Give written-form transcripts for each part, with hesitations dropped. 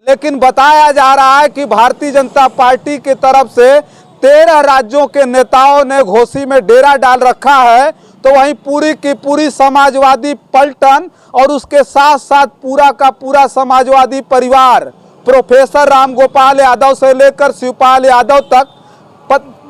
लेकिन बताया जा रहा है कि भारतीय जनता पार्टी की तरफ से 13 राज्यों के नेताओं ने घोसी में डेरा डाल रखा है, तो वहीं पूरी की पूरी समाजवादी पलटन और उसके साथ साथ पूरा का पूरा समाजवादी परिवार प्रोफेसर रामगोपाल यादव से लेकर शिवपाल यादव तक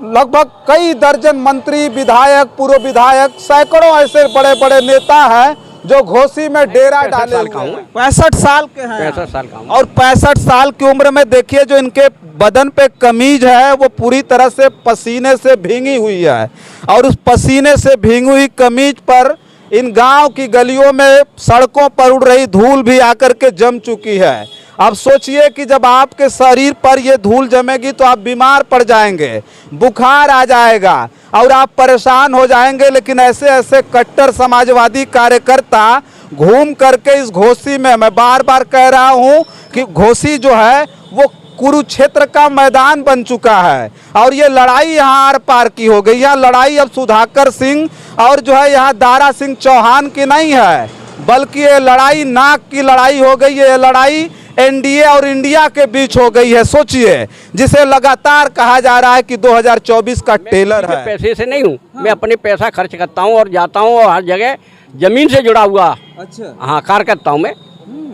लगभग कई दर्जन मंत्री, विधायक, पूर्व विधायक, सैकड़ों ऐसे बड़े बड़े नेता हैं जो घोसी में डेरा डाले हुए हैं। 65 साल के हैं। 65 साल का हूं। और 65 साल की उम्र में देखिए जो इनके बदन पे कमीज है वो पूरी तरह से पसीने से भींगी हुई है, और उस पसीने से भींगी हुई कमीज पर इन गांव की गलियों में सड़कों पर उड़ रही धूल भी आकर के जम चुकी है। अब सोचिए कि जब आपके शरीर पर ये धूल जमेगी तो आप बीमार पड़ जाएंगे, बुखार आ जाएगा और आप परेशान हो जाएंगे। लेकिन ऐसे ऐसे कट्टर समाजवादी कार्यकर्ता घूम करके इस घोसी में, मैं बार बार कह रहा हूँ कि घोसी जो है वो कुरुक्षेत्र का मैदान बन चुका है, और ये लड़ाई यहाँ आर पार की हो गई। यहाँ लड़ाई अब सुधाकर सिंह और जो है यहाँ दारा सिंह चौहान की नहीं है, बल्कि ये लड़ाई नाक की लड़ाई हो गई है। ये लड़ाई एनडीए और इंडिया के बीच हो गई है। सोचिए, जिसे लगातार कहा जा रहा है कि 2024 का टेलर है। पैसे से नहीं हूँ, मैं अपने पैसा खर्च करता हूँ और जाता हूँ, और हर जगह जमीन से जुड़ा हुआ। अच्छा। हाँ, कार्य करता हूँ मैं।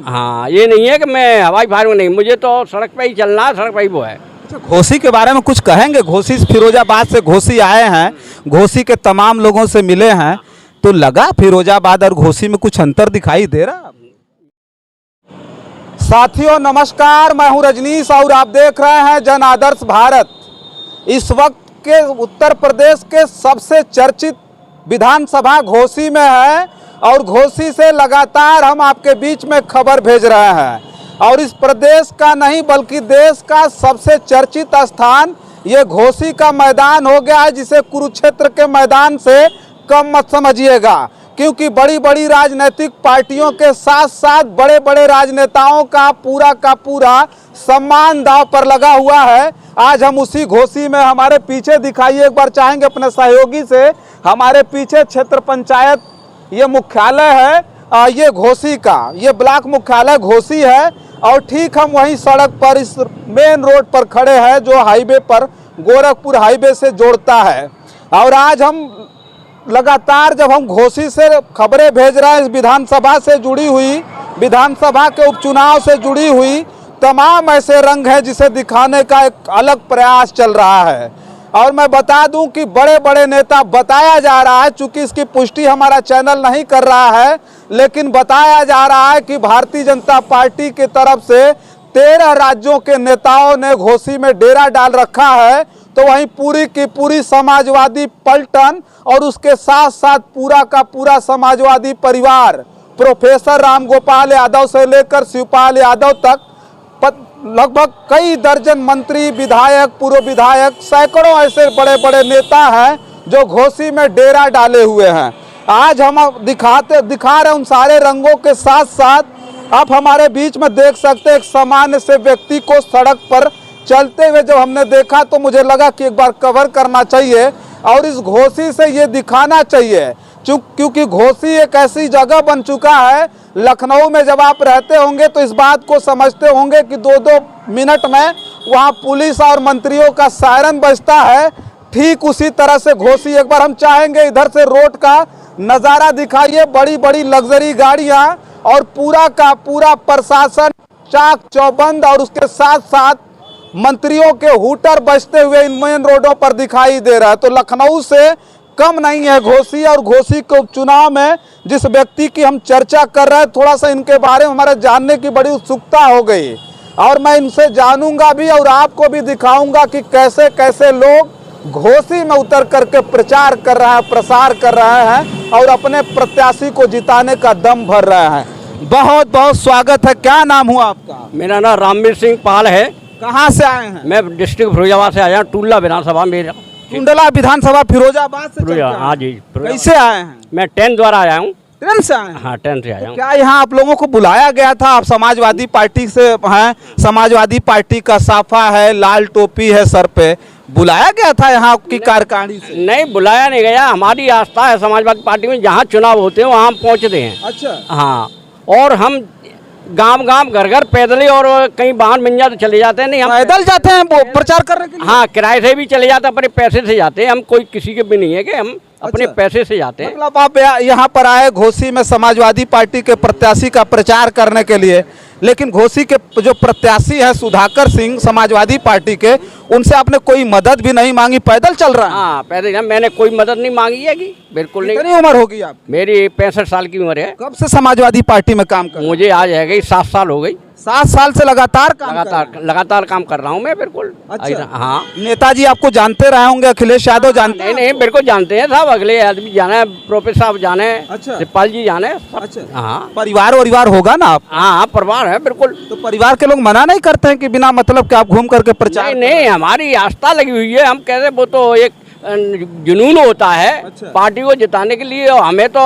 हाँ, ये नहीं है कि मैं हवाई फायर में नहीं, मुझे तो सड़क पे ही चलना है, सड़क पे ही वो है। अच्छा, घोसी के बारे में कुछ कहेंगे? घोसी फिरोजाबाद से घोसी आए हैं, घोसी के तमाम लोगों से मिले हैं, तो लगा फिरोजाबाद और घोसी में कुछ अंतर दिखाई दे रहा? साथियों नमस्कार, मैं हूं रजनीश और आप देख रहे हैं जन आदर्श भारत। इस वक्त के उत्तर प्रदेश के सबसे चर्चित विधानसभा घोसी में है, और घोसी से लगातार हम आपके बीच में खबर भेज रहे हैं। और इस प्रदेश का नहीं बल्कि देश का सबसे चर्चित स्थान ये घोसी का मैदान हो गया है, जिसे कुरुक्षेत्र के मैदान से कम मत समझिएगा, क्योंकि बड़ी बड़ी राजनीतिक पार्टियों के साथ साथ बड़े बड़े राजनेताओं का पूरा सम्मान दांव पर लगा हुआ है। आज हम उसी घोसी में, हमारे पीछे दिखाइए एक बार, चाहेंगे अपने सहयोगी से, हमारे पीछे क्षेत्र पंचायत ये मुख्यालय है, ये घोसी का ये ब्लॉक मुख्यालय घोसी है, और ठीक हम वहीं सड़क पर इस मेन रोड पर खड़े हैं जो हाईवे पर गोरखपुर हाईवे से जोड़ता है। और आज हम लगातार जब हम घोसी से खबरें भेज रहे हैं, इस विधानसभा से जुड़ी हुई, विधानसभा के उपचुनाव से जुड़ी हुई तमाम ऐसे रंग हैं जिसे दिखाने का एक अलग प्रयास चल रहा है। और मैं बता दूं कि बड़े बड़े नेता, बताया जा रहा है, चूंकि इसकी पुष्टि हमारा चैनल नहीं कर रहा है, लेकिन बताया जा रहा है कि भारतीय जनता पार्टी की तरफ से 13 राज्यों के नेताओं ने घोसी में डेरा डाल रखा है, तो वहीं पूरी की पूरी समाजवादी पलटन और उसके साथ साथ पूरा का पूरा समाजवादी परिवार प्रोफेसर रामगोपाल यादव से लेकर शिवपाल यादव तक लगभग कई दर्जन मंत्री, विधायक, पूर्व विधायक, सैकड़ों ऐसे बड़े बड़े नेता हैं जो घोसी में डेरा डाले हुए हैं। आज हम दिखा रहे हैं उन सारे रंगों के साथ साथ आप हमारे बीच में देख सकते हैं एक सामान्य से व्यक्ति को सड़क पर चलते हुए जब हमने देखा तो मुझे लगा कि एक बार कवर करना चाहिए और इस घोसी से ये दिखाना चाहिए, क्योंकि घोसी एक ऐसी जगह बन चुका है। लखनऊ में जब आप रहते होंगे तो इस बात को समझते होंगे कि 2-2 मिनट में वहाँ पुलिस और मंत्रियों का सायरन बजता है। ठीक उसी तरह से घोसी, एक बार हम चाहेंगे इधर से रोड का नज़ारा दिखाइए, बड़ी बड़ी लग्जरी गाड़ियाँ और पूरा का पूरा प्रशासन चाक चौबंद, और उसके साथ साथ मंत्रियों के हूटर बजते हुए इन मेन रोडों पर दिखाई दे रहा है। तो लखनऊ से कम नहीं है घोसी, और घोसी के उपचुनाव में जिस व्यक्ति की हम चर्चा कर रहे हैं, थोड़ा सा इनके बारे में हमारे जानने की बड़ी उत्सुकता हो गई, और मैं इनसे जानूंगा भी और आपको भी दिखाऊंगा कि कैसे कैसे लोग घोसी में उतर करके प्रचार कर रहे हैं, प्रसार कर रहे हैं और अपने प्रत्याशी को जिताने का दम भर रहे हैं। बहुत बहुत स्वागत है। क्या नाम हुआ आपका? मेरा नाम रामवीर सिंह पाल है। कहाँ से आए हैं? मैं डिस्ट्रिक्ट फिरोजाबाद से आया हूँ, टुल्ला विधानसभा मेरा। टुंडला विधानसभा फिरोजाबाद से? हाँ जी। कैसे आए हैं? मैं ट्रेन द्वारा आया हूँ। ट्रेन से आए हैं? हाँ, ट्रेन से आया हूँ। क्या यहाँ आप लोगों को बुलाया गया था? आप समाजवादी पार्टी से हैं, समाजवादी पार्टी का साफा है, लाल टोपी है सर पे, बुलाया गया था यहाँ की कार्यकारिणी से? नहीं, बुलाया नहीं गया। हमारी आस्था है समाजवादी पार्टी में, जहाँ चुनाव होते हैं वहाँ हम पहुँचते हैं। अच्छा। हाँ, और हम गांव गांव घर घर पैदल ही, और कहीं वाहन मिल जाए तो चले जाते हैं। नहीं, हम पैदल जाते हैं वो प्रचार करने के लिए? हाँ, किराए से भी चले जाते हैं, अपने पैसे से जाते हैं। हम कोई किसी के भी नहीं है कि हम अपने अच्छा। पैसे से जाते हैं। मतलब आप यहाँ पर आए घोसी में समाजवादी पार्टी के प्रत्याशी का प्रचार करने के लिए, लेकिन घोसी के जो प्रत्याशी हैं सुधाकर सिंह समाजवादी पार्टी के, उनसे आपने कोई मदद भी नहीं मांगी, पैदल चल रहा है? हाँ, पैदल। मैंने कोई मदद नहीं मांगी है कि बिल्कुल नहीं। कितनी उम्र होगी आप? मेरी 65 साल की उम्र है। कब से समाजवादी पार्टी में काम कर रहे हैं? मुझे आज है गई 7 साल हो गई। 7 साल से लगातार काम कर रहे हैं? लगातार काम कर रहा हूँ मैं, बिल्कुल। अच्छा। हाँ, नेताजी आपको जानते रहे होंगे, अखिलेश यादव जानते नहीं हैं? नहीं, बिल्कुल जानते हैं साहब। अगले आदमी जाने हैं, प्रोफेसर साहब जाने हैं, अच्छा। शिवपाल जी जाने हैं, सब। अच्छा। हाँ परिवार होगा ना आप? हाँ, परिवार है बिल्कुल। तो परिवार के लोग मना नहीं करते हैं कि बिना मतलब कि आप घूम करके प्रचार? नहीं नहीं, हमारी आस्था लगी हुई है। हम कहते वो तो एक जुनून होता है अच्छा। पार्टी को जिताने के लिए। और हमें तो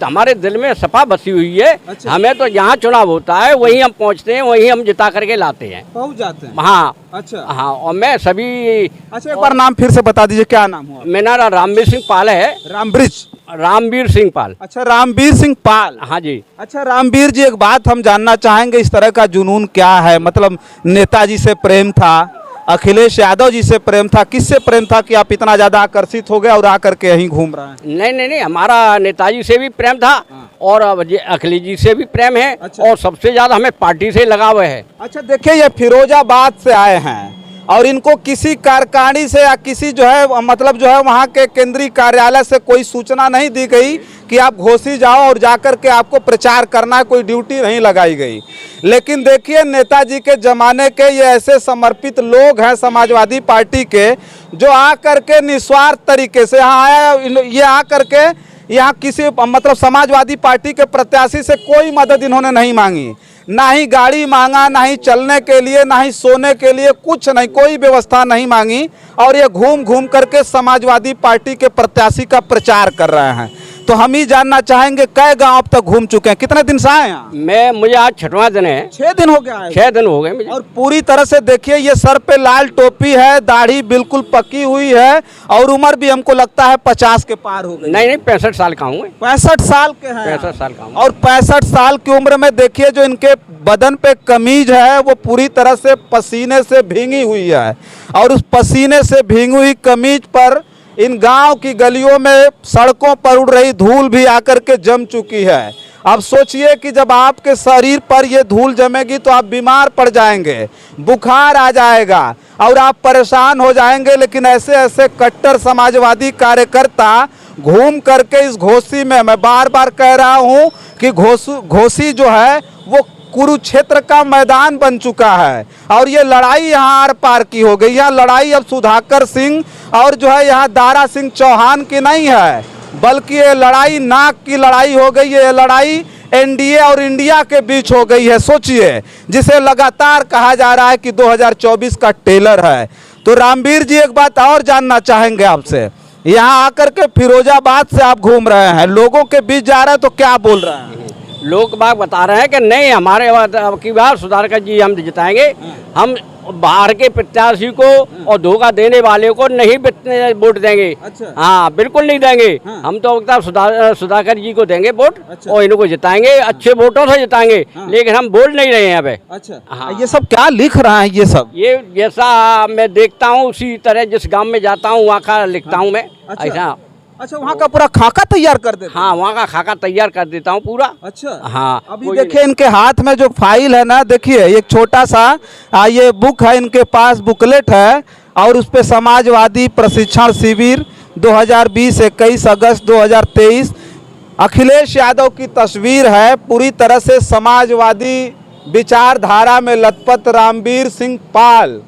हमारे दिल में सपा बसी हुई है। अच्छा। हमें तो जहाँ चुनाव होता है वहीं हम पहुँचते हैं, वहीं हम जिता करके लाते हैं। पहुंच जाते हैं? हाँ अच्छा। हाँ, और मैं सभी। अच्छा, एक बार नाम फिर से बता दीजिए, क्या नाम हुआ? मेरा नाम रामवीर सिंह पाल है। रामवीर सिंह पाल। अच्छा, रामवीर सिंह पाल। हाँ जी। अच्छा रामवीर जी, एक बात हम जानना चाहेंगे, इस तरह का जुनून क्या है? मतलब नेताजी से प्रेम था, अखिलेश यादव जी से प्रेम था, किससे प्रेम था कि आप इतना ज्यादा आकर्षित हो गए और आकर के यहीं घूम रहे हैं? नहीं नहीं नहीं, हमारा नेताजी से भी प्रेम था और अब अखिलेश जी से भी प्रेम है। अच्छा। और सबसे ज्यादा हमें पार्टी से लगाव है। अच्छा, देखिए ये फिरोजाबाद से आए हैं और इनको किसी कारखानी से या किसी जो है मतलब जो है वहाँ के केंद्रीय कार्यालय से कोई सूचना नहीं दी गई कि आप घोसी जाओ और जाकर के आपको प्रचार करना है, कोई ड्यूटी नहीं लगाई गई। लेकिन देखिए नेताजी के ज़माने के ये ऐसे समर्पित लोग हैं समाजवादी पार्टी के, जो आकर के निस्वार्थ तरीके से यहाँ आया। ये आकर के यहाँ किसी मतलब समाजवादी पार्टी के प्रत्याशी से कोई मदद इन्होंने नहीं मांगी, ना ही गाड़ी मांगा, ना ही चलने के लिए, ना ही सोने के लिए, कुछ नहीं, कोई व्यवस्था नहीं मांगी। और ये घूम घूम करके समाजवादी पार्टी के प्रत्याशी का प्रचार कर रहे हैं। तो हम ही जानना चाहेंगे कई गांव अब तक घूम चुके हैं, कितने दिन से आए यहाँ? मुझे आज 6वां दिन है। 6 दिन हो गया है? 6 दिन हो गए मुझे। और पूरी तरह से देखिए ये सर पे लाल टोपी है, दाढ़ी बिल्कुल पकी हुई है और उम्र भी हमको लगता है 50 के पार हो गई। नहीं नहीं, 65 साल का हूँ। 65 साल के हैं? 65 साल का हूँ। और 65 साल की उम्र में देखिए जो इनके बदन पे कमीज है वो पूरी तरह से पसीने से भींगी हुई है। और उस पसीने से भींगी हुई कमीज पर इन गांव की गलियों में सड़कों पर उड़ रही धूल भी आकर के जम चुकी है। अब सोचिए कि जब आपके शरीर पर ये धूल जमेगी तो आप बीमार पड़ जाएंगे, बुखार आ जाएगा और आप परेशान हो जाएंगे। लेकिन ऐसे ऐसे कट्टर समाजवादी कार्यकर्ता घूम करके इस घोसी में, मैं बार बार कह रहा हूँ कि घोसी जो है वो कुरुक्षेत्र का मैदान बन चुका है। और ये लड़ाई यहाँ आर पार की हो गई। यहाँ लड़ाई अब सुधाकर सिंह और जो है यहाँ दारा सिंह चौहान की नहीं है, बल्कि ये लड़ाई नाक की लड़ाई हो गई है। ये लड़ाई एनडीए और इंडिया के बीच हो गई है। सोचिए, जिसे लगातार कहा जा रहा है कि 2024 का टेलर है। तो रामवीर जी, एक बात और जानना चाहेंगे आपसे, यहाँ आकर के फिरोजाबाद से आप घूम रहे हैं, लोगों के बीच जा रहे हैं, तो क्या बोल रहे हैं? लोग बाग बता रहे हैं कि नहीं, हमारे अब की बार सुधाकर जी हम जिताएंगे। हम बाहर के प्रत्याशी को और धोखा देने वाले को नहीं वोट देंगे। अच्छा। हाँ, बिल्कुल नहीं देंगे। हाँ। हम तो सुधाकर जी को देंगे वोट। अच्छा। और इनको जिताएंगे, अच्छे वोटों से जिताएंगे। हाँ। लेकिन हम बोल नहीं रहे हैं अबे। अच्छा। हाँ। ये सब क्या लिख रहा है ये सब? ये जैसा मैं देखता हूँ उसी तरह जिस गांव में जाता हूँ वहाँ का लिखता हूँ मैं। अच्छा। ऐसा। अच्छा, वहाँ का पूरा खाका तैयार कर देते हैं? हाँ, वहाँ का खाका तैयार कर देता हूँ पूरा। अच्छा। हाँ, अभी देखिए इनके हाथ में जो फाइल है ना, देखिए एक छोटा सा ये बुक है, इनके पास बुकलेट है और उस पे समाजवादी प्रशिक्षण शिविर 2020 21 अगस्त 2023 अखिलेश यादव की तस्वीर है। पूरी तरह से समाजवादी विचारधारा में लथपथ रामवीर सिंह पाल,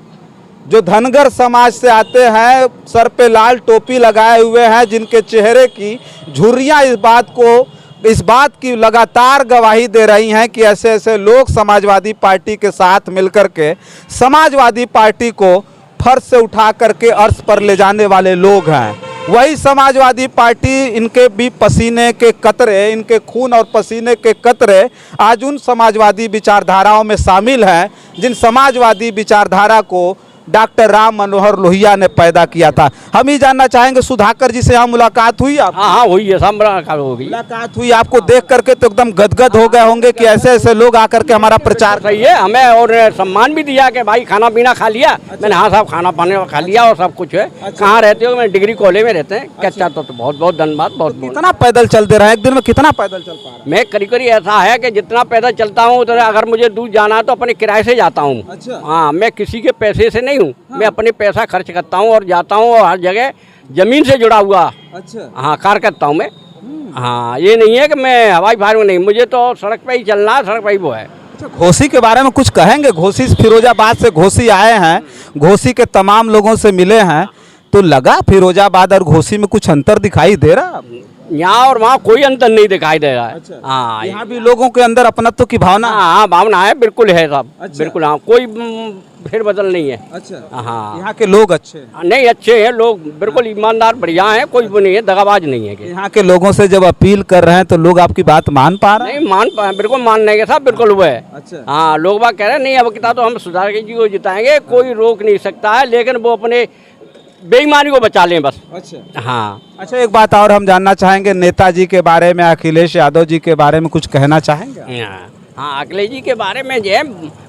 जो धनगर समाज से आते हैं, सर पे लाल टोपी लगाए हुए हैं, जिनके चेहरे की झुर्रियाँ इस बात की लगातार गवाही दे रही हैं कि ऐसे ऐसे लोग समाजवादी पार्टी के साथ मिलकर के समाजवादी पार्टी को फर्श से उठा करके अर्श पर ले जाने वाले लोग हैं। वही समाजवादी पार्टी, इनके भी पसीने के कतरे, इनके खून और पसीने के कतरे आज उन समाजवादी विचारधाराओं में शामिल हैं जिन समाजवादी विचारधारा को डॉक्टर राम मनोहर लोहिया ने पैदा किया था। हम ही जानना चाहेंगे सुधाकर जी से यहाँ मुलाकात हुई आप? हाँ हाँ हुई है, सब मुलाकात हो गई। मुलाकात हुई, आपको देख करके तो एकदम गदगद हो गए होंगे कि ऐसे ऐसे लोग आकर के हमारा प्रचार सही है, हमें और सम्मान भी दिया कि भाई खाना पीना खा लिया। मैंने हाँ साहब खाना पाने खा लिया और सब कुछ है। कहाँ रहते हो? मैं डिग्री कॉलेज में रहते हैं। क्या तो बहुत बहुत धन्यवाद। बहुत कितना पैदल चलते रहे? एक दिन में कितना पैदल चल पा रहे? मैं करीब करीब ऐसा है कि जितना पैदल चलता हूँ उतना, अगर मुझे दूर जाना है तो अपने किराए से जाता हूँ। अच्छा। हाँ, मैं किसी के पैसे से नहीं हूँ। मैं अपने पैसा खर्च करता हूँ और जाता हूँ, और हर जगह जमीन से जुड़ा हुआ अच्छा हाँ कार्य करता हूँ मैं। हाँ, ये नहीं है कि मैं हवाई फार्म नहीं, मुझे तो सड़क पे ही चलना है, सड़क पे ही वो है। अच्छा, घोसी के बारे में कुछ कहेंगे? घोसी फिरोजाबाद से घोसी आए हैं, घोसी के तमाम लोगों से मिले हैं, तो लगा फिरोजाबाद और घोसी में कुछ अंतर दिखाई दे रहा? यहाँ और वहाँ कोई अंतर नहीं दिखाई दे रहा है। हाँ, यहाँ भी लोगों के अंदर अपनत्व की भावना? हाँ भावना है, बिल्कुल है सब। अच्छा। बिल्कुल हाँ, कोई फेर बदल नहीं है। अच्छा, हाँ यहाँ के लोग अच्छे हैं? नहीं, अच्छे हैं लोग, बिल्कुल ईमानदार बढ़िया हैं, कोई वो नहीं है, दगाबाज नहीं है कि। यहाँ के लोगों से जब अपील कर रहे हैं तो लोग आपकी बात मान पा रहे हैं? नहीं मान पाए, बिल्कुल मानने के साथ बिल्कुल वो है। अच्छा। हाँ, लोग बात कह रहे हैं नहीं अब कितना तो हम सुधाकर जी को जिताएंगे, कोई रोक नहीं सकता है, लेकिन वो अपने बेईमानी को बचा लें बस। अच्छा। हाँ। अच्छा, एक बात और हम जानना चाहेंगे नेताजी के बारे में, अखिलेश यादव जी के बारे में कुछ कहना चाहेंगे? हाँ, अखिलेश जी के बारे में जो है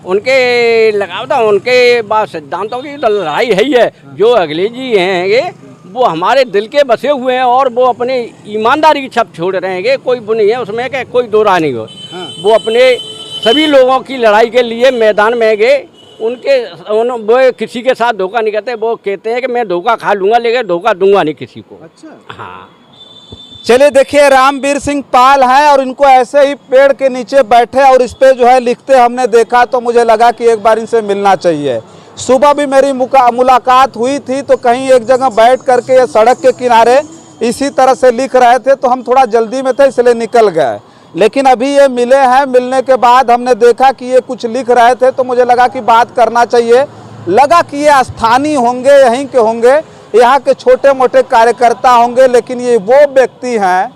उनके लगाव था, उनके बाद सिद्धांतों की तो लड़ाई है ही है। जो अखिलेश जी हैं ये वो हमारे दिल के बसे हुए हैं और वो अपने ईमानदारी की छप छोड़ रहे हैं। कोई वो नहीं है उसमें कि कोई दो राय नहीं हो। वो अपने सभी लोगों की लड़ाई के लिए मैदान में गए। वो किसी के साथ धोखा नहीं करते। वो कहते हैं कि मैं धोखा खा लूँगा लेकिन धोखा दूंगा नहीं किसी को। अच्छा। हाँ, चलिए देखिए, रामवीर सिंह पाल हैं और इनको ऐसे ही पेड़ के नीचे बैठे और इस पे जो है लिखते हमने देखा, तो मुझे लगा कि एक बार इनसे मिलना चाहिए। सुबह भी मेरी मुलाकात हुई थी, तो कहीं एक जगह बैठ करके ये सड़क के किनारे इसी तरह से लिख रहे थे, तो हम थोड़ा जल्दी में थे इसलिए निकल गए। लेकिन अभी ये मिले हैं, मिलने के बाद हमने देखा कि ये कुछ लिख रहे थे, तो मुझे लगा कि बात करना चाहिए। लगा कि ये स्थानीय होंगे, यहीं के होंगे, यहाँ के छोटे मोटे कार्यकर्ता होंगे, लेकिन ये वो व्यक्ति हैं,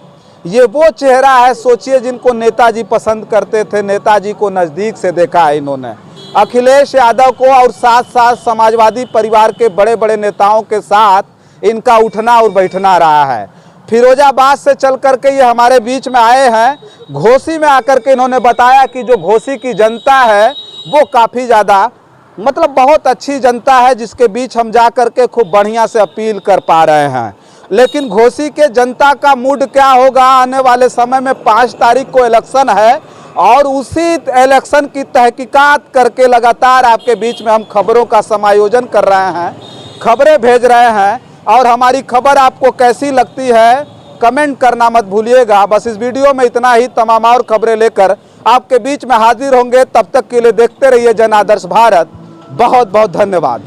ये वो चेहरा है, सोचिए, जिनको नेताजी पसंद करते थे। नेताजी को नज़दीक से देखा है इन्होंने, अखिलेश यादव को, और साथ साथ समाजवादी परिवार के बड़े बड़े नेताओं के साथ इनका उठना और बैठना रहा है। फिरोजाबाद से चल करके ये हमारे बीच में आए हैं। घोसी में आकर के इन्होंने बताया कि जो घोसी की जनता है वो काफ़ी ज़्यादा, मतलब बहुत अच्छी जनता है, जिसके बीच हम जा कर के खूब बढ़िया से अपील कर पा रहे हैं। लेकिन घोसी के जनता का मूड क्या होगा आने वाले समय में? 5 तारीख को इलेक्शन है और उसी इलेक्शन की तहकीकात करके लगातार आपके बीच में हम खबरों का समायोजन कर रहे हैं, खबरें भेज रहे हैं। और हमारी खबर आपको कैसी लगती है कमेंट करना मत भूलिएगा। बस इस वीडियो में इतना ही, तमाम और खबरें लेकर आपके बीच में हाजिर होंगे। तब तक के लिए देखते रहिए जन आदर्श भारत। बहुत बहुत धन्यवाद।